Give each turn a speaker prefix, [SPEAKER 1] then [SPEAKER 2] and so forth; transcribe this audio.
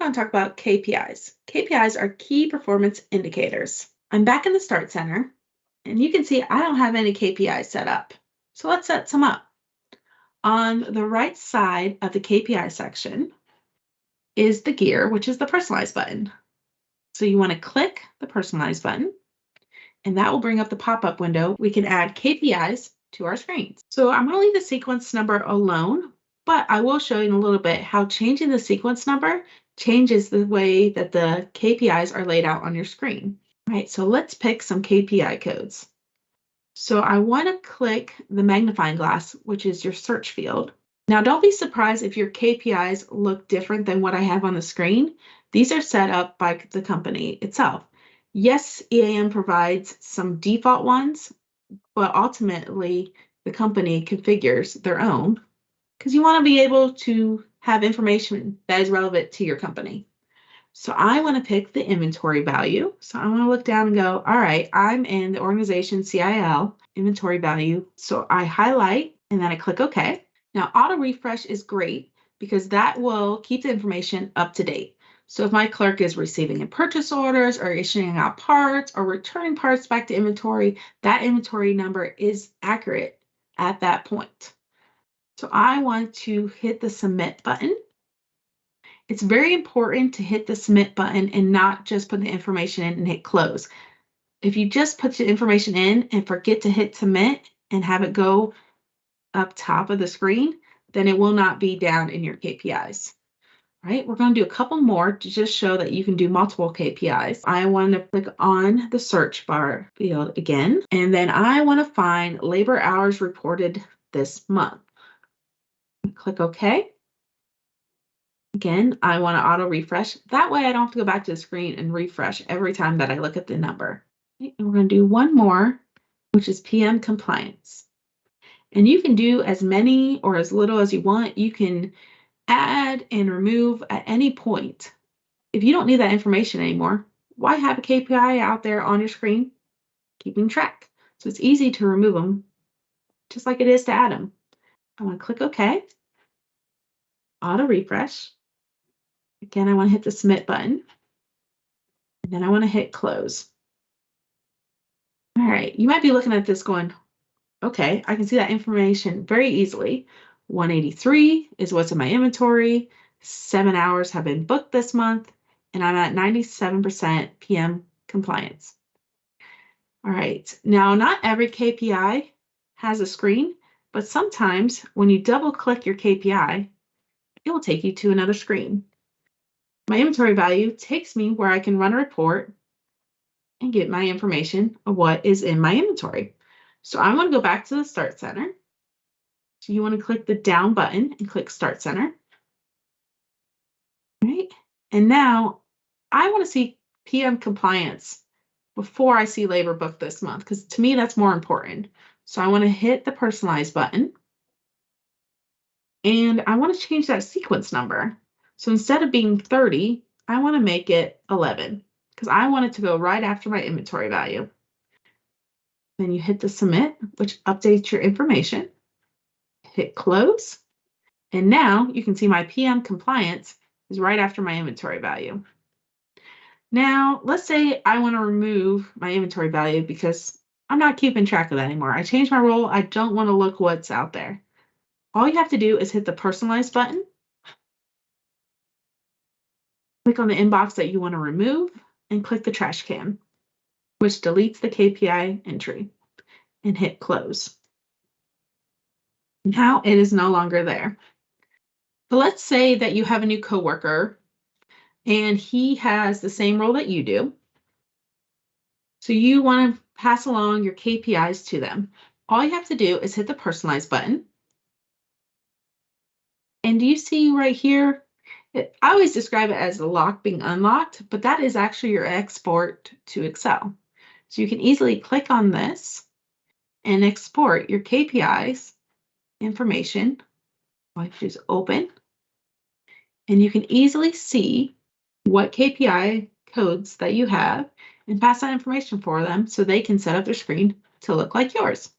[SPEAKER 1] going to talk about KPIs. KPIs are key performance indicators. I'm back in the Start Center, and you can see I don't have any KPIs set up. So let's set some up. On the right side of the KPI section is the gear, which is the personalize button. So you want to click the personalize button, and that will bring up the pop-up window. We can add KPIs to our screens. So I'm going to leave the sequence number alone, but I will show you in a little bit how changing the sequence number changes the way that the KPIs are laid out on your screen. All right, so let's pick some KPI codes. So I want to click the magnifying glass, which is your search field. Now, don't be surprised if your KPIs look different than what I have on the screen. These are set up by the company itself. Yes, EAM provides some default ones, but ultimately the company configures their own because you want to be able to have information that is relevant to your company. So I want to pick the inventory value. So I want to look down and go, all right, I'm in the organization CIL inventory value. So I highlight and then I click OK. Now auto refresh is great because that will keep the information up to date. So if my clerk is receiving in purchase orders or issuing out parts or returning parts back to inventory, that inventory number is accurate at that point. So I want to hit the submit button. It's very important to hit the submit button and not just put the information in and hit close. If you just put the information in and forget to hit submit and have it go up top of the screen, then it will not be down in your KPIs. All right, we're going to do a couple more to just show that you can do multiple KPIs. I want to click on the search bar field again, and then I want to find labor hours reported this month. Click OK. Again, I want to auto refresh. That way I don't have to go back to the screen and refresh every time that I look at the number. Okay, and we're going to do one more, which is PM compliance. And you can do as many or as little as you want. You can add and remove at any point. If you don't need that information anymore, why have a KPI out there on your screen keeping track? So it's easy to remove them, just like it is to add them. I want to click OK, auto refresh. Again, I want to hit the submit button, and then I want to hit close. All right, you might be looking at this going, okay, I can see that information very easily. 183 is what's in my inventory. 7 hours have been booked this month, and I'm at 97% PM compliance. All right, now not every KPI has a screen, but sometimes when you double click your KPI, it will take you to another screen. My inventory value takes me where I can run a report and get my information of what is in my inventory. So I want to go back to the Start Center. So you want to click the down button and click Start Center. All right. And now I want to see PM compliance before I see labor booked this month, because to me that's more important. So I want to hit the personalize button. And I want to change that sequence number. So instead of being 30, I want to make it 11 because I want it to go right after my inventory value. Then you hit the submit, which updates your information. Hit close. And now you can see my PM compliance is right after my inventory value. Now, let's say I want to remove my inventory value because I'm not keeping track of that anymore. I changed my role. I don't want to look what's out there. All you have to do is hit the personalize button. Click on the inbox that you want to remove and click the trash can, which deletes the KPI entry, and hit close. Now it is no longer there. So let's say that you have a new coworker and he has the same role that you do. So you want to pass along your KPIs to them. All you have to do is hit the personalize button. And do you see right here? I always describe it as the lock being unlocked, but that is actually your export to Excel. So you can easily click on this and export your KPIs information. All you have to do is open, and you can easily see what KPI codes that you have and pass that information for them so they can set up their screen to look like yours.